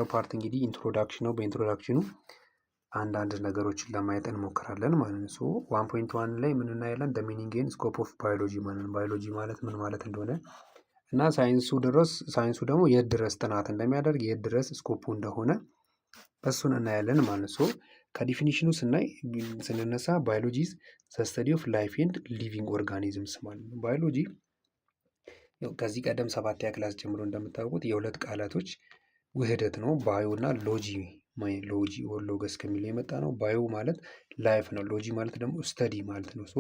ፓርት እንግዲህ ኢንትሮዳክሽን ነው። በኢንትሮዳክሽኑ አንዳንድ ነገሮችን ለማየት እንሞክራለን ማለት ነው። ሶ 1.1 ላይ ምን እናያለን? ዘ ሚኒንግ ኤንድ ስኮፕ ኦፍ ባዮሎጂ ማለት ነው። ባዮሎጂ ማለት ምን ማለት እንደሆነ እና ሳይንሱ ደግሞ የት ድረስ ጥናት እንደሚያደርግ የት ድረስ ስኮፑ እንደሆነ እሱን እናያለን ማለት ነው። ከዲፊኒሽኑ ስንነሳ ባዮሎጂ ኢዝ ዘ ስተዲ ኦፍ ላይፍ ኤንድ ሊቪንግ ኦርጋኒዝምስ ማለት ነው። ባዮሎጂ ከዚህ ቀደም 7ኛ ክላስ ጀምሮ እንደምታውቁት የሁለት ቃላቶች ውህደት ነው። ባዮ እና ሎጂ ኦር ሎገስ ከሚለው የመጣ ነው። ባዮ ማለት ላይፍ ነው። ሎጂ ማለት ደግሞ ስተዲ ማለት ነው። ሶ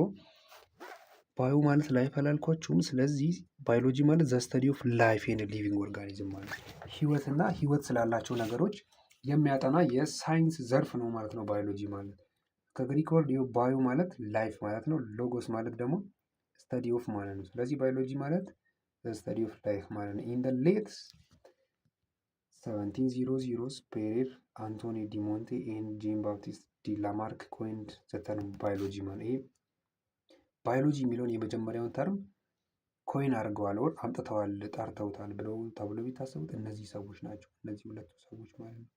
ባዮ ማለት ላይፍ አላልኳችሁም? ስለዚህ ባዮሎጂ ማለት ዘ ስተዲ ኦፍ ላይፍ ኤንድ ሊቪንግ ኦርጋኒዝም ማለት ህይወት እና ህይወት ስላላቸው ነገሮች የሚያጠና የሳይንስ ዘርፍ ነው ማለት ነው። ባዮሎጂ ማለት ከግሪክ ወርድ ባዮ ማለት ላይፍ ማለት ነው። ሎጎስ ማለት ደግሞ ስተዲ ኦፍ ማለት ነው። ስለዚህ ባዮሎጂ ማለት ስተዲ ኦፍ ላይፍ ማለት ነው። ኢን ዘ ሌት 1700s ፔሬር አንቶኒ ዲሞንቴ ኤንድ ጄን ባፕቲስት ዲ ላማርክ ኮይንድ ዘ ተርም ባዮሎጂ ማለት ይሄ ባዮሎጂ የሚለውን የመጀመሪያውን ተርም ኮይን አድርገዋል ወር አምጥተዋል ጠርተውታል ብለው ተብሎ ቢታሰቡት እነዚህ ሰዎች ናቸው። እነዚህ ሁለቱ ሰዎች ማለት ነው።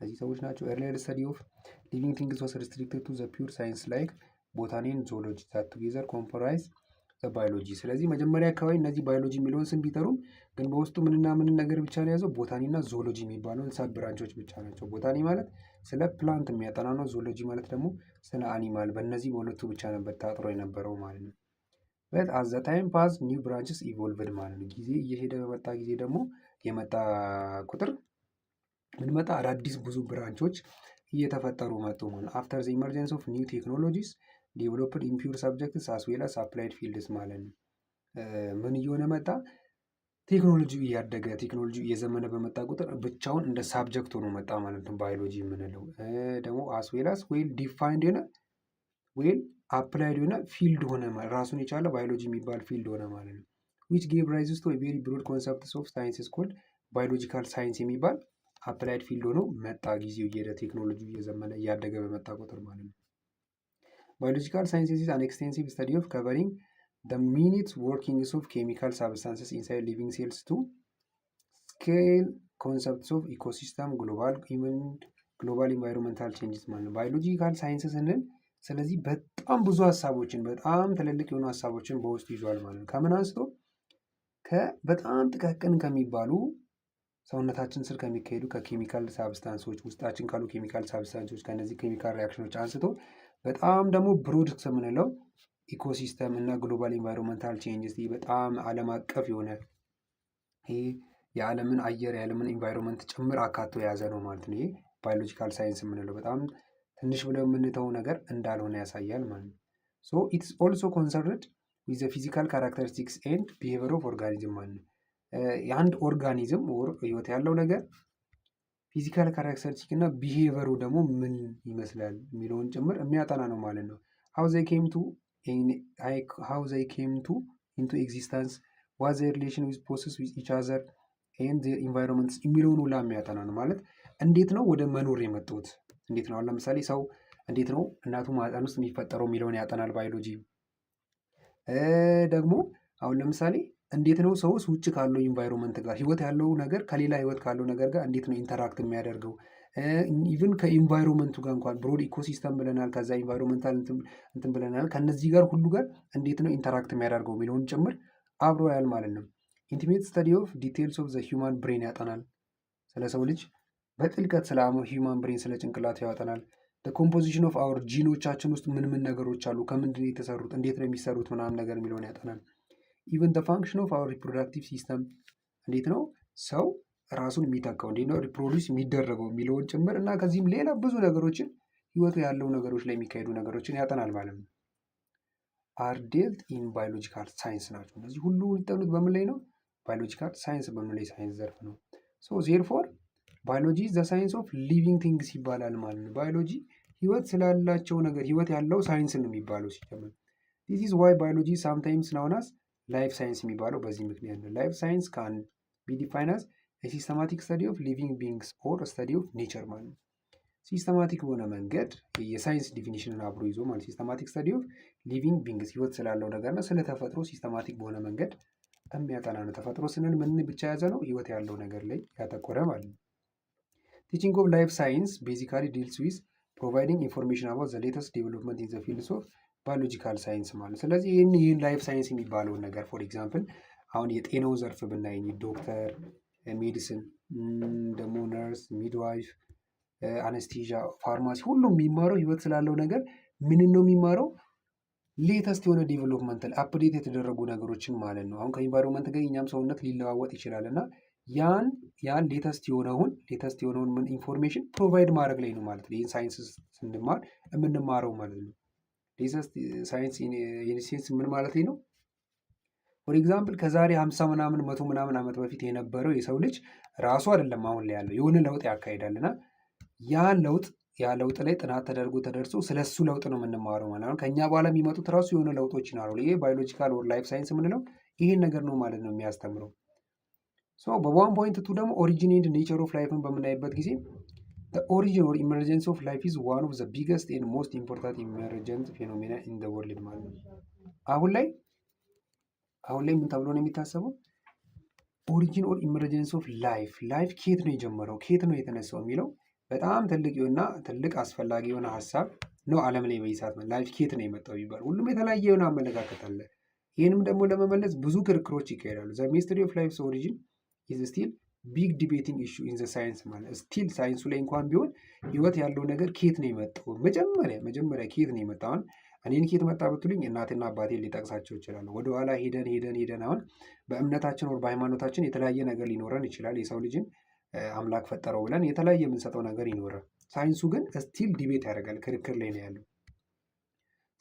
እነዚህ ሰዎች ናቸው። ኤርሊየር ስተዲ ኦፍ ሊቪንግ ቲንግስ ዋስ ሪስትሪክትድ ቱ ዘ ፒውር ሳይንስ ላይክ ቦታኒ ኤንድ ዞሎጂ ዛት ቱጌዘር ኮምፕራይዝ ዘ ባዮሎጂ። ስለዚህ መጀመሪያ አካባቢ እነዚህ ባዮሎጂ የሚለውን ስም ቢጠሩም ግን በውስጡ ምንና ምንን ነገር ብቻ ነው የያዘው? ቦታኒ እና ዞሎጂ የሚባለውን ሰብ ብራንቾች ብቻ ናቸው። ቦታኒ ማለት ስለ ፕላንት የሚያጠና ነው። ዞሎጂ ማለት ደግሞ ስለ አኒማል። በእነዚህ በሁለቱ ብቻ ነበር ታጥሮ የነበረው ማለት ነው። በት አት ዘ ታይም ፓስ ኒው ብራንችስ ኢቮልቭድ ማለት ነው። ጊዜ እየሄደ በመጣ ጊዜ ደግሞ የመጣ ቁጥር ምን መጣ? አዳዲስ ብዙ ብራንቾች እየተፈጠሩ መጡ ማለት አፍተር ዘ ኢመርጀንስ ኦፍ ኒው ቴክኖሎጂስ ዴቨሎፕድ ኢን ፒውር ሰብጀክትስ አስ ዌል አስ አፕላይድ ፊልድስ ማለት ነው። ምን እየሆነ መጣ? ቴክኖሎጂው እያደገ ቴክኖሎጂው እየዘመነ በመጣ ቁጥር ብቻውን እንደ ሳብጀክት ሆኖ መጣ ማለት ነው። ባዮሎጂ የምንለው ደግሞ አስ ዌል አስ ዌል ዲፋይንድ የሆነ ዌል አፕላይድ የሆነ ፊልድ ሆነ ራሱን የቻለ ባዮሎጂ የሚባል ፊልድ ሆነ ማለት ነው። ዊች ጌቭ ራይዝስ ቱ ቬሪ ብሮድ ኮንሰፕትስ ኦፍ ሳይንስስ ኮልድ ባዮሎጂካል ሳይንስ የሚባል አፕላይድ ፊልድ ሆኖ መጣ። ጊዜው እየሄደ ቴክኖሎጂው እየዘመነ እያደገ በመጣ ቁጥር ማለት ነው። ባዮሎጂካል ሳይንስስ ኢዝ አን ኤክስቴንሲቭ ስተዲ ኦፍ ከቨሪንግ the minute workings of chemical substances inside living cells to scale concepts of ecosystem global environmental changes ማለት ነው። ባዮሎጂካል ሳይንስ ስንል ስለዚህ በጣም ብዙ ሀሳቦችን በጣም ትልልቅ የሆኑ ሀሳቦችን በውስጡ ይዟል ማለት ነው። ከምን አንስቶ በጣም ጥቃቅን ከሚባሉ ሰውነታችን ስር ከሚካሄዱ ከኬሚካል ሳብስታንሶች ውስጣችን ካሉ ኬሚካል ሳብስታንሶች ከነዚህ ኬሚካል ሪያክሽኖች አንስቶ በጣም ደግሞ ብሮድ የምንለው ኢኮሲስተም እና ግሎባል ኢንቫይሮንመንታል ቼንጅስ በጣም ዓለም አቀፍ የሆነ ይሄ የዓለምን አየር የዓለምን ኢንቫይሮንመንት ጭምር አካቶ የያዘ ነው ማለት ነው። ይሄ ባዮሎጂካል ሳይንስ የምንለው በጣም ትንሽ ብለው የምንተው ነገር እንዳልሆነ ያሳያል ማለት ነው። ሶ ኢትስ ኦልሶ ኮንሰርንድ ዊዝ ዘ ፊዚካል ካራክተሪስቲክስ ኤንድ ቢሄቪየር ኦፍ ኦርጋኒዝም ማለት ነው። የአንድ ኦርጋኒዝም ህይወት ያለው ነገር ፊዚካል ካራክተሪስቲክ እና ቢሄቪየሩ ደግሞ ምን ይመስላል የሚለውን ጭምር የሚያጠና ነው ማለት ነው። how they came to into existence what their relation with process with each other and their environments የሚለውን ሁላ የሚያጠና ነው ማለት እንዴት ነው ወደ መኖር የመጡት እንዴት ነው። አሁን ለምሳሌ ሰው እንዴት ነው እናቱ ማህፀን ውስጥ የሚፈጠረው የሚለውን ያጠናል ባዮሎጂ። ደግሞ አሁን ለምሳሌ እንዴት ነው ሰውስ ውጭ ካለው ኢንቫይሮንመንት ጋር ህይወት ያለው ነገር ከሌላ ህይወት ካለው ነገር ጋር እንዴት ነው ኢንተራክት የሚያደርገው ኢቭን ከኢንቫይሮንመንቱ ጋር እንኳን ብሮድ ኢኮሲስተም ብለናል። ከዛ ኢንቫይሮንመንታል እንትን ብለናል። ከነዚህ ጋር ሁሉ ጋር እንዴት ነው ኢንተራክት የሚያደርገው የሚለውን ጭምር አብሮ ያል ማለት ነው። ኢንቲሜት ስተዲ ኦፍ ዲቴልስ ኦፍ ዘ ሂውማን ብሬን ያጠናል። ስለ ሰው ልጅ በጥልቀት ስለ ሂውማን ብሬን ስለ ጭንቅላት ያጠናል። ኮምፖዚሽን ኦፍ አወር ጂኖቻችን ውስጥ ምን ምን ነገሮች አሉ፣ ከምንድን ነው የተሰሩት፣ እንዴት ነው የሚሰሩት ምናምን ነገር የሚለውን ያጠናል። ኢቨን ዘ ፋንክሽን ኦፍ አወር ሪፕሮዳክቲቭ ሲስተም እንዴት ነው ሰው ራሱን የሚተካው እንዴት ነው ሪፕሮዲስ የሚደረገው የሚለውን ጭምር እና ከዚህም ሌላ ብዙ ነገሮችን ህይወቱ ያለው ነገሮች ላይ የሚካሄዱ ነገሮችን ያጠናል ማለት ነው። አር ዴልት ኢን ባዮሎጂካል ሳይንስ ናቸው። እነዚህ ሁሉ ሊጠኑት በምን ላይ ነው? ባዮሎጂካል ሳይንስ በምን ሳይንስ ዘርፍ ነው። ሶ ዜርፎር ባዮሎጂ ዘ ሳይንስ ኦፍ ሊቪንግ ቲንግስ ይባላል ማለት ነው። ባዮሎጂ ህይወት ስላላቸው ነገር ህይወት ያለው ሳይንስ ነው የሚባለው ሲጀምር። ዲስ ኢዝ ዋይ ባዮሎጂ ሳምታይምስ ናውን አስ ላይፍ ሳይንስ የሚባለው በዚህ ምክንያት ነው። ላይፍ ሳይንስ ካን ቢ ዲፋይንድ አስ ሲስተማቲክ ስተዲ ኦፍ ሊቪንግ ቢንግስ ኦር ስተዲ ኦፍ ኔቸር ማለት ነው። ሲስተማቲክ በሆነ መንገድ የሳይንስ ዲፊኒሽንን አብሮ ይዞ ማለት ሲስተማቲክ ስተዲ ኦፍ ሊቪንግ ቢንግስ ህይወት ስላለው ነገርና ስለ ተፈጥሮ ሲስተማቲክ በሆነ መንገድ የሚያጠና ነው። ተፈጥሮ ስንል ምን ብቻ የያዘ ነው? ህይወት ያለው ነገር ላይ ያተኮረ ማለት ነው። ቲቺንግ ኦፍ ላይፍ ሳይንስ ቤዚካሊ ዲልስ ዊዝ ፕሮቫይዲንግ ኢንፎርሜሽን አባውት ዘ ሌተስት ዴቨሎፕመንት ኢን ዘ ፊልድስ ኦፍ ባዮሎጂካል ሳይንስ ማለት። ስለዚህ ይህን ላይፍ ሳይንስ የሚባለውን ነገር ፎር ኤግዛምፕል አሁን የጤናው ዘርፍ ብናይ ዶክተር፣ ሜዲሲን፣ ደግሞ ነርስ፣ ሚድዋይፍ፣ አነስቴዣ፣ ፋርማሲ ሁሉም የሚማረው ህይወት ስላለው ነገር ምንን ነው የሚማረው? ሌተስት የሆነ ዴቨሎፕመንታል አፕዴት የተደረጉ ነገሮችን ማለት ነው። አሁን ከኢንቫይሮንመንት ጋር የኛም ሰውነት ሊለዋወጥ ይችላል እና ያን ሌተስት የሆነውን ምን ኢንፎርሜሽን ፕሮቫይድ ማድረግ ላይ ነው ማለት ነው። ይህን ሳይንስ ስንማር የምንማረው ማለት ነው። ሌተስት ሳይንስ ኢንሴንስ ምን ማለት ነው? ፎር ኤግዛምፕል ከዛሬ 50 ምናምን 100 ምናምን ዓመት በፊት የነበረው የሰው ልጅ ራሱ አይደለም አሁን ላይ ያለው የሆነ ለውጥ ያካሂዳል እና ያ ለውጥ ላይ ጥናት ተደርጎ ተደርሶ ስለሱ ለውጥ ነው የምንማረው ማለት ነው። ከኛ በኋላ የሚመጡት ራሱ የሆነ ለውጦች ይኖራሉ። ይሄ ባዮሎጂካል ኦር ላይፍ ሳይንስ የምንለው ይህን ነገር ነው ማለት ነው የሚያስተምረው። በዋን ፖይንት ቱ ደግሞ ኦሪጂን ኤንድ ኔቸር ኦፍ ላይፍን በምናይበት ጊዜ ኦሪጂን ኦር ኢመርጀንስ ኦፍ ላይፍ ኢዝ ዋን ኦፍ ዘ ቢገስት ኤንድ ሞስት ኢምፖርታንት ኢመርጀንት ፌኖሜና ኢን ዘ ወርልድ ማለት ነው። አሁን ላይ ምን ተብሎ ነው የሚታሰበው? ኦሪጂን ኦር ኢመርጀንስ ኦፍ ላይፍ ከየት ነው የጀመረው ከየት ነው የተነሳው የሚለው በጣም ትልቅ አስፈላጊ የሆነ ሀሳብ ነው። ዓለም ላይ በይሳት ላይፍ ከየት ነው የመጣው ይባል ሁሉም የተለያየ የሆነ አመለካከት አለ። ይህንም ደግሞ ለመመለስ ብዙ ክርክሮች ይካሄዳሉ። ዘ ሚስትሪ ኦፍ ላይፍስ ኦሪጂን ኢዝ ስቲል ቢግ ዲቤቲንግ ኢሹ ኢን ዘ ሳይንስ ማለት ስቲል ሳይንሱ ላይ እንኳን ቢሆን ህይወት ያለው ነገር ከየት ነው የመጣው መጀመሪያ ከየት ነው የመጣው? አሁን እኔን ከየት መጣ ብትሉኝ እናትና አባቴን ሊጠቅሳቸው ይችላሉ። ወደኋላ ሄደን አሁን በእምነታችን ወር በሃይማኖታችን የተለያየ ነገር ሊኖረን ይችላል። የሰው ልጅን አምላክ ፈጠረው ብለን የተለያየ የምንሰጠው ነገር ይኖራል። ሳይንሱ ግን ስቲል ዲቤት ያደርጋል፣ ክርክር ላይ ነው ያለው።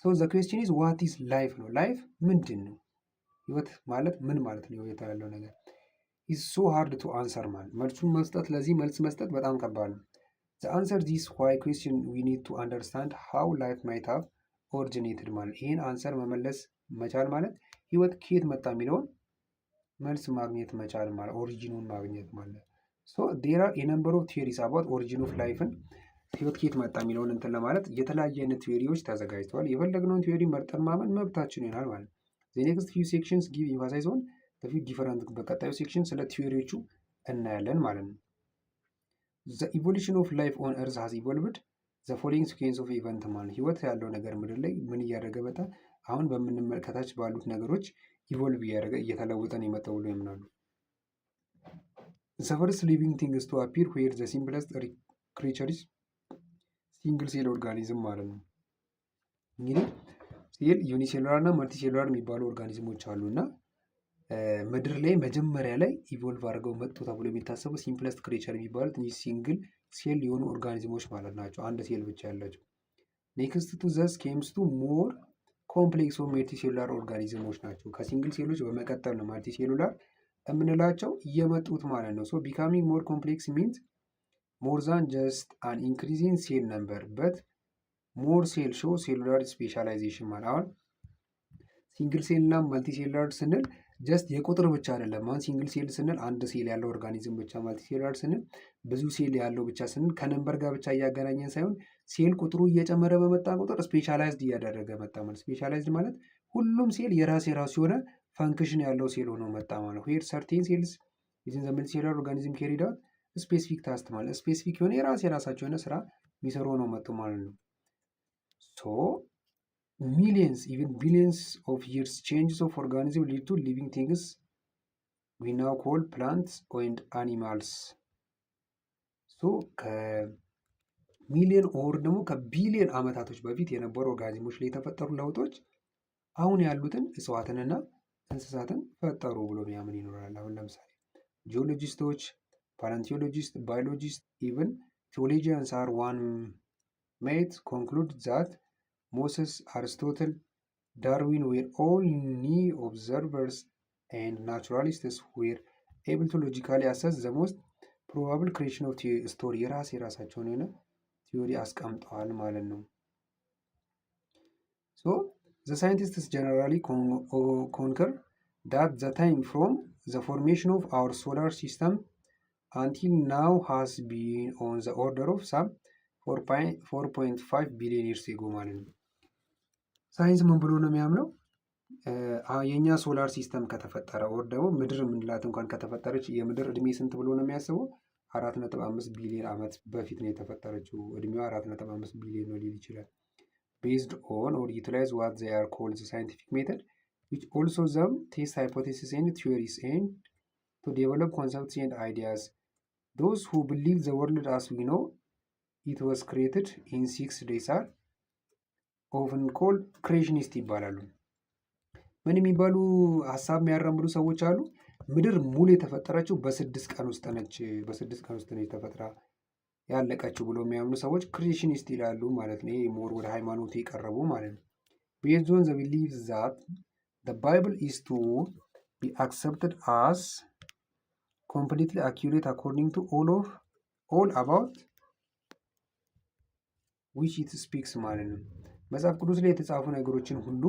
ሶ ዘ ኩዌስችን ኢዝ ዋት ኢዝ ላይፍ ነው። ላይፍ ምንድን ነው? ህይወት ማለት ምን ማለት ነው? ህይወት ያለው ነገር ኢዝ ሶ ሃርድ ቱ አንሰር ማለት ለዚህ መልስ መስጠት በጣም ከባድ ነው። ዘ አንሰር ዚስ ዋይ ኩዌስችን ዊ ኒድ ቱ አንደርስታንድ ሃው ላይፍ ማይት ሃቭ ኦሪጂኔትድ ማለት ይህን አንሰር መመለስ መቻል ማለት ህይወት ከየት መጣ የሚለውን መልስ ማግኘት መቻል ማለት ኦሪጂኑን ማግኘት ማለት። ሶ ዴር አር ኤ ነምበር ኦፍ ቲዮሪስ አባውት ኦሪጂን ኦፍ ላይፍን ህይወት ከየት መጣ የሚለውን እንትን ለማለት የተለያየ አይነት ቲዮሪዎች ተዘጋጅተዋል። የፈለግነውን ቲዮሪ መርጠን ማመን መብታችን ይሆናል ማለት ነው። ዘ ኔክስት ፊው ሴክሽንስ ጊቭ ኢንፋሳይዝ ኦን ዘ ፊው ዲፈረንት በቀጣዩ ሴክሽን ስለ ቲዮሪዎቹ እናያለን ማለት ነው። ዘ ኢቮሉሽን ኦፍ ላይፍ ኦን እርዝ ሃዝ ኢቮልቭድ ዘ ፎሎዊንግ ሲኩዌንስ ኦፍ ኢቨንት ማለት ህይወት ያለው ነገር ምድር ላይ ምን እያደረገ መጣ? አሁን በምንመለከታች ባሉት ነገሮች ኢቮልቭ እያደረገ እየተለወጠን የመጣው ብሎ ያምናሉ። ዘ ፈርስት ሊቪንግ ቲንግስ ቱ አፒር ዌር ዘ ሲምፕለስት ክሪቸርስ ሲንግል ሴል ኦርጋኒዝም ማለት ነው። እንግዲህ ሴል ዩኒሴሉላር እና መልቲሴሉላር የሚባሉ ኦርጋኒዝሞች አሉ እና ምድር ላይ መጀመሪያ ላይ ኢቮልቭ አድርገው መጡ ተብሎ የሚታሰቡ ሲምፕለስት ክሪቸር የሚባሉት እነዚህ ሲንግል ሴል የሆኑ ኦርጋኒዝሞች ማለት ናቸው። አንድ ሴል ብቻ ያላቸው። ኔክስት ቱ ዘስ ኬምስ ቱ ሞር ኮምፕሌክስ ኦፍ መልቲሴሉላር ኦርጋኒዝሞች ናቸው። ከሲንግል ሴሎች በመቀጠል ነው መልቲሴሉላር የምንላቸው እየመጡት ማለት ነው። ሶ ቢካሚንግ ሞር ኮምፕሌክስ ሚንስ ሞር ዛን ጀስት አን ኢንክሪዚንግ ሴል ነምበር በት ሞር ሴል ሾው ሴሉላር ስፔሻላይዜሽን ማለት አሁን ሲንግል ሴል እና መልቲሴሉላር ስንል ጀስት የቁጥር ብቻ አይደለም። አሁን ሲንግል ሴል ስንል አንድ ሴል ያለው ኦርጋኒዝም ብቻ፣ መልቲሴሉላር ስንል ብዙ ሴል ያለው ብቻ ስንል ከነምበር ጋር ብቻ እያገናኘን ሳይሆን ሴል ቁጥሩ እየጨመረ በመጣ ቁጥር ስፔሻላይዝድ እያደረገ መጣ ማለት። ስፔሻላይዝድ ማለት ሁሉም ሴል የራሱ የሆነ ፈንክሽን ያለው ሴል ሆኖ መጣ ማለት። ዌር ሰርቴን ሴልስ ዊዝን ዘ መልቲሴሉላር ኦርጋኒዝም ካሪድ አውት ስፔሲፊክ ታስክ ማለት ስፔሲፊክ የሆነ የራሳቸው የሆነ ስራ የሚሰሩ ነው መጡ ማለት ነው። ሶ ሚሊየንስ ኢቨን ቢሊየንስ ኦፍ ይርስ ቼንጅስ ኦፍ ኦርጋኒዝም ሊድ ቱ ሊቪንግ ቲንግስ ዊ ናው ኮል ፕላንትስ ኤንድ አኒማልስ። ሶ ከሚሊየን ኦር ደግሞ ከቢሊየን ዓመታቶች በፊት የነበሩ ኦርጋኒዝሞች ላይ የተፈጠሩ ለውጦች አሁን ያሉትን እጽዋትንና እንስሳትን ፈጠሩ ብሎ የሚያምን ይኖራል። አሁን ለምሳሌ ጂኦሎጂስቶች፣ ፓላንቲዮሎጂስት፣ ባዮሎጂስት ኢቨን ቴዎሎጂያንስ አር ዋን ሜት ኮንክሉድ ዛት ሞሰስ፣ አርስቶትል፣ ዳርዊን ዌር ኦል ኒ ኦብዘርቨርስ ኤንድ ናቹራሊስትስ ዌር ኤብል ቱ ሎጂካሊ አሰስ ዘ ሞስት ፕሮባብል ክሬሽን ኦፍ ስቶሪ የራሳቸውን የሆነ ቲዮሪ አስቀምጠዋል ማለት ነው። ሶ the scientists generally concur that the time from the formation of our solar system until now has been on the order of some 4.5 billion years ago ማለት ነው። ሳይንስ ምን ብሎ ነው የሚያምነው? የእኛ ሶላር ሲስተም ከተፈጠረ ወር ደግሞ ምድር የምንላት እንኳን ከተፈጠረች የምድር እድሜ ስንት ብሎ ነው የሚያስበው? 4.5 ቢሊዮን ዓመት በፊት ነው የተፈጠረችው። እድሜዋ 4.5 ቢሊዮን ነው ሊል ይችላል። ቤዝድ ኦን ኦር ዩቲላይዝ ዋት ዜይ አር ኮልድ ሳይንቲፊክ ሜተድ ዊች ኦልሶ ዘም ቴስት ሃይፖቴሲስ ኤንድ ቲዮሪስ ኤንድ ቱ ዴቨሎፕ ኮንሰፕትስ ኤንድ አይዲያስ ዶዝ ሁ ቢሊቭ ዘ ወርልድ አስ ዊ ኖው ኢት ዋዝ ክሪኤትድ ኢን 6 days አር ኦፍን ኮልድ ክሬሽኒስት ይባላሉ። ምን የሚባሉ ሀሳብ የሚያራምዱ ሰዎች አሉ? ምድር ሙሉ የተፈጠረችው በ6 ቀን ውስጥ ነች፣ በ6 ቀን ውስጥ ነች ተፈጥራ ያለቀችው ብሎ የሚያምኑ ሰዎች ክሬሽኒስት ይላሉ ማለት ነው። ይሄ ሞር ወደ ሃይማኖቱ የቀረቡ ማለት ነው። ቤዝድ ኦን ዘ ቢሊፍ ዛት ዘ ባይብል ኢዝ ቱ ቢ አክሰፕትድ አስ ኮምፕሊትሊ አኪዩሬት አኮርዲንግ ቱ ኦል አባውት ዊች ኢት ስፒክስ ማለት ነው። መጽሐፍ ቅዱስ ላይ የተጻፉ ነገሮችን ሁሉ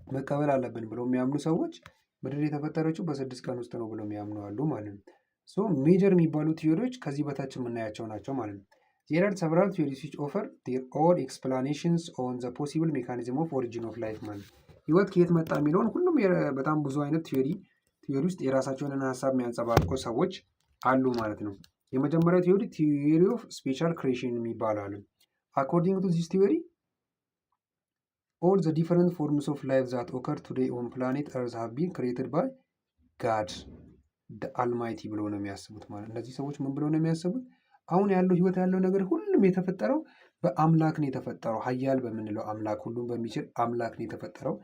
መቀበል አለብን ብለው የሚያምኑ ሰዎች ምድር የተፈጠረችው በ6 ቀን ውስጥ ነው ብለው የሚያምኑ አሉ ማለት ነው። ሶ ሜጀር የሚባሉ ቲዮሪዎች ከዚህ በታች የምናያቸው ናቸው ማለት ነው። ዜር አር ሰቨራል ቲዮሪስ ዊች ኦፈር ዜር ኦን ኤክስፕላኔሽንስ ኦን ዘ ፖሲብል ሜካኒዝም ኦፍ ኦሪጂን ኦፍ ላይፍ ማለት ነው። ህይወት ከየት መጣ የሚለውን ሁሉም በጣም ብዙ አይነት ቲዮሪ ውስጥ የራሳቸውን ሀሳብ የሚያንጸባርቁ ሰዎች አሉ ማለት ነው። የመጀመሪያው ቲዮሪ ኦፍ ስፔሻል ክሬሽን የሚባላሉ። አኮርዲንግ ቱ ዚስ ቲዮሪ all the different forms of life that occur today on planet Earth have been created by God the Almighty ብለው ነው የሚያስቡት ማለት ነው። እነዚህ ሰዎች ምን ብለው ነው የሚያስቡት? አሁን ያለው ህይወት ያለው ነገር ሁሉም የተፈጠረው በአምላክ ነው የተፈጠረው፣ ሀያል በምንለው አምላክ፣ ሁሉም በሚችል አምላክ ነው የተፈጠረው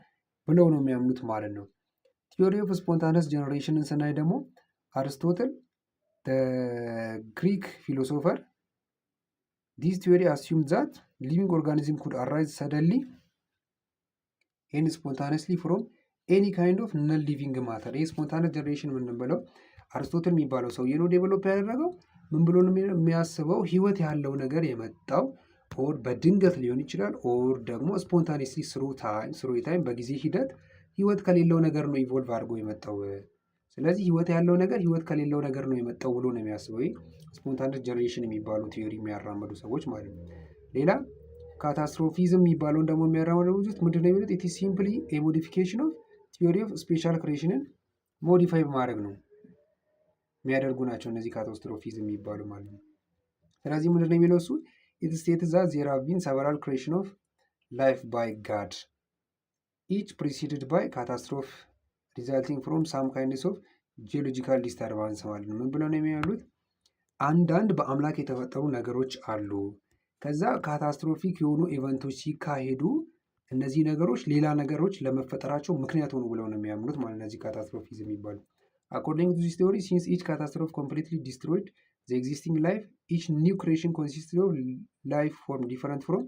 ብለው ነው የሚያምኑት ማለት ነው። ቲዮሪ ኦፍ ስፖንታነስ ጀነሬሽንን ስናይ ደግሞ አርስቶትል ግሪክ ፊሎሶፈር ዲስ ቲዮሪ አስዩምድ ዛት ሊቪንግ ኦርጋኒዝም ኩድ አራይዝ ሰደንሊ ኤንድ ስፖንታነስሊ ፍሮም ኤኒ ካይንድ ኦፍ ነን ሊቪንግ ማተር። ይህ ስፖንታነስ ጀነሬሽን የምንበለው አርስቶትል የሚባለው ሰውዬ ነው ዴቨሎፕ ያደረገው። ምን ብሎ ነው የሚያስበው? ህይወት ያለው ነገር የመጣው ኦር በድንገት ሊሆን ይችላል፣ ኦር ደግሞ ስፖንታኔስሊ ስሩ ታይም በጊዜ ሂደት ህይወት ከሌለው ነገር ነው ኢቮልቭ አድርጎ የመጣው። ስለዚህ ህይወት ያለው ነገር ህይወት ከሌለው ነገር ነው የመጣው ብሎ ነው የሚያስበው። ይህ ስፖንታነስ ጀነሬሽን የሚባሉ ቲዮሪ የሚያራመዱ ሰዎች ማለት ነው። ሌላ ካታስትሮፊዝም የሚባለውን ደግሞ የሚያራምዱት ምንድን ነው የሚሉት? ኢት ኢዝ ሲምፕሊ ኤ ሞዲፊኬሽን ኦፍ ቲዮሪ ኦፍ ስፔሻል ክሬሽንን ሞዲፋይ በማድረግ ነው የሚያደርጉ ናቸው እነዚህ ካታስትሮፊዝም የሚባሉ ማለት ነው። ስለዚህ ምንድን ነው የሚለው እሱ? ኢት ስቴትስ ዛት ዜር ሃቭ ቢን ሰቨራል ክሬሽን ኦፍ ላይፍ ባይ ጋድ ኢች ፕሪሲድድ ባይ ካታስትሮፍ ሪዛልቲንግ ፍሮም ሳም ካይንድስ ኦፍ ጂኦሎጂካል ዲስተርባንስ ማለት ነው። ምን ብለው ነው የሚያሉት? አንዳንድ በአምላክ የተፈጠሩ ነገሮች አሉ። ከዛ ካታስትሮፊክ የሆኑ ኢቨንቶች ሲካሄዱ እነዚህ ነገሮች ሌላ ነገሮች ለመፈጠራቸው ምክንያት ሆኑ ብለው ነው የሚያምኑት ማለት እነዚህ ካታስትሮፊዝም የሚባሉ። አኮርዲንግ ቱ ዚስ ቲዮሪ ሲንስ ኢች ካታስትሮፍ ኮምፕሊትሊ ዲስትሮይድ ዘ ኤግዚስቲንግ ላይፍ ኢች ኒው ክሬሽን ኮንሲስትድ ኦፍ ላይፍ ፎርም ዲፈረንት ፍሮም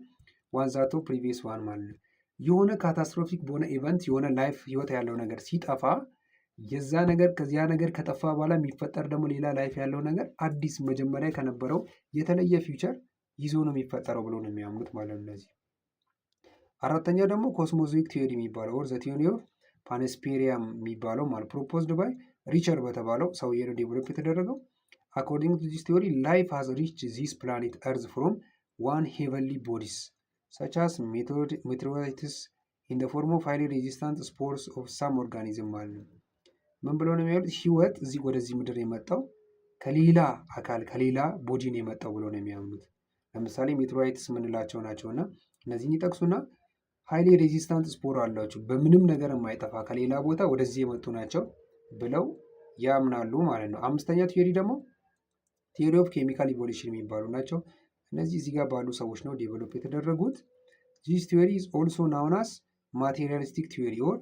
ዋን ዛት ኦፍ ፕሪቪየስ ዋን ማለት ነው። የሆነ ካታስትሮፊክ በሆነ ኢቨንት የሆነ ላይፍ ህይወት ያለው ነገር ሲጠፋ የዛ ነገር ከዚያ ነገር ከጠፋ በኋላ የሚፈጠር ደግሞ ሌላ ላይፍ ያለው ነገር አዲስ መጀመሪያ ከነበረው የተለየ ፊውቸር ይዞ ነው የሚፈጠረው ብሎ ነው የሚያምኑት ማለት ነው እነዚህ። አራተኛ ደግሞ ኮስሞዞይክ ቲዮሪ የሚባለው ኦር ዘ ቲዮሪ ኦፍ ፓንስፔሪያም የሚባለው ማለት ፕሮፖዝድ ባይ ሪቸር በተባለው ሰውዬ ነው ዴቨሎፕ የተደረገው። አኮርዲንግ ቱ ዚስ ቲዮሪ ላይፍ ሃዝ ሪችድ ዚስ ፕላኔት እርዝ ፍሮም ዋን ሄቨንሊ ቦዲስ ሰች አስ ሜቴሮራይትስ ኢን ዘ ፎርም ኦፍ ሃይሊ ሬዚስታንት ስፖርስ ኦፍ ሳም ኦርጋኒዝም ማለት ነው። ምን ብለው ነው የሚያሉት? ህይወት እዚህ ወደዚህ ምድር የመጣው ከሌላ አካል ከሌላ ቦዲን የመጣው ብሎ ነው የሚያምኑት። ለምሳሌ ሜትሮራይትስ የምንላቸው ናቸው እና እነዚህን ይጠቅሱና ሃይሊ ሬዚስታንት ስፖር አላቸው በምንም ነገር የማይጠፋ ከሌላ ቦታ ወደዚህ የመጡ ናቸው ብለው ያምናሉ ማለት ነው። አምስተኛ ቲዮሪ ደግሞ ቲዮሪ ኦፍ ኬሚካል ኢቮሉሽን የሚባሉ ናቸው። እነዚህ እዚህ ጋር ባሉ ሰዎች ነው ዴቨሎፕ የተደረጉት። ዚስ ቲዮሪ ኢዝ ኦልሶ ናውን አስ ማቴሪያሊስቲክ ቲዮሪ ኦር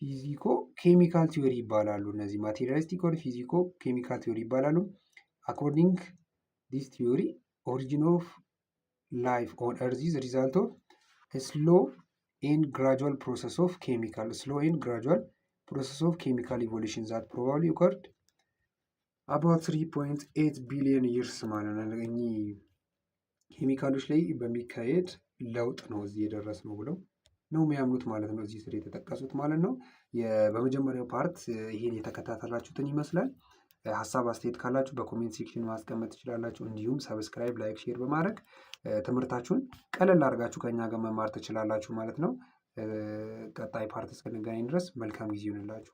ፊዚኮ ኬሚካል ቲዮሪ ይባላሉ። እነዚህ ማቴሪያሊስቲክ ኦር ፊዚኮ ኬሚካል ቲዮሪ ይባላሉ። አኮርዲንግ ዲስ ቲዮሪ origin of life on earth is a result of a slow and gradual process of chemical evolution that probably occurred about 3.8 billion years ማለት ነው። እኚህ ኬሚካሎች ላይ በሚካሄድ ለውጥ ነው እዚህ የደረስ ነው ብለው ነው የሚያምኑት ማለት ነው። እዚህ ስር የተጠቀሱት ማለት ነው። በመጀመሪያው ፓርት ይሄን የተከታተላችሁትን ይመስላል። ሀሳብ አስተያየት ካላችሁ በኮሜንት ሴክሽን ማስቀመጥ ትችላላችሁ። እንዲሁም ሰብስክራይብ፣ ላይክ፣ ሼር በማድረግ ትምህርታችሁን ቀለል አድርጋችሁ ከኛ ጋር መማር ትችላላችሁ ማለት ነው። ቀጣይ ፓርት እስክንገናኝ ድረስ መልካም ጊዜ ይሁንላችሁ።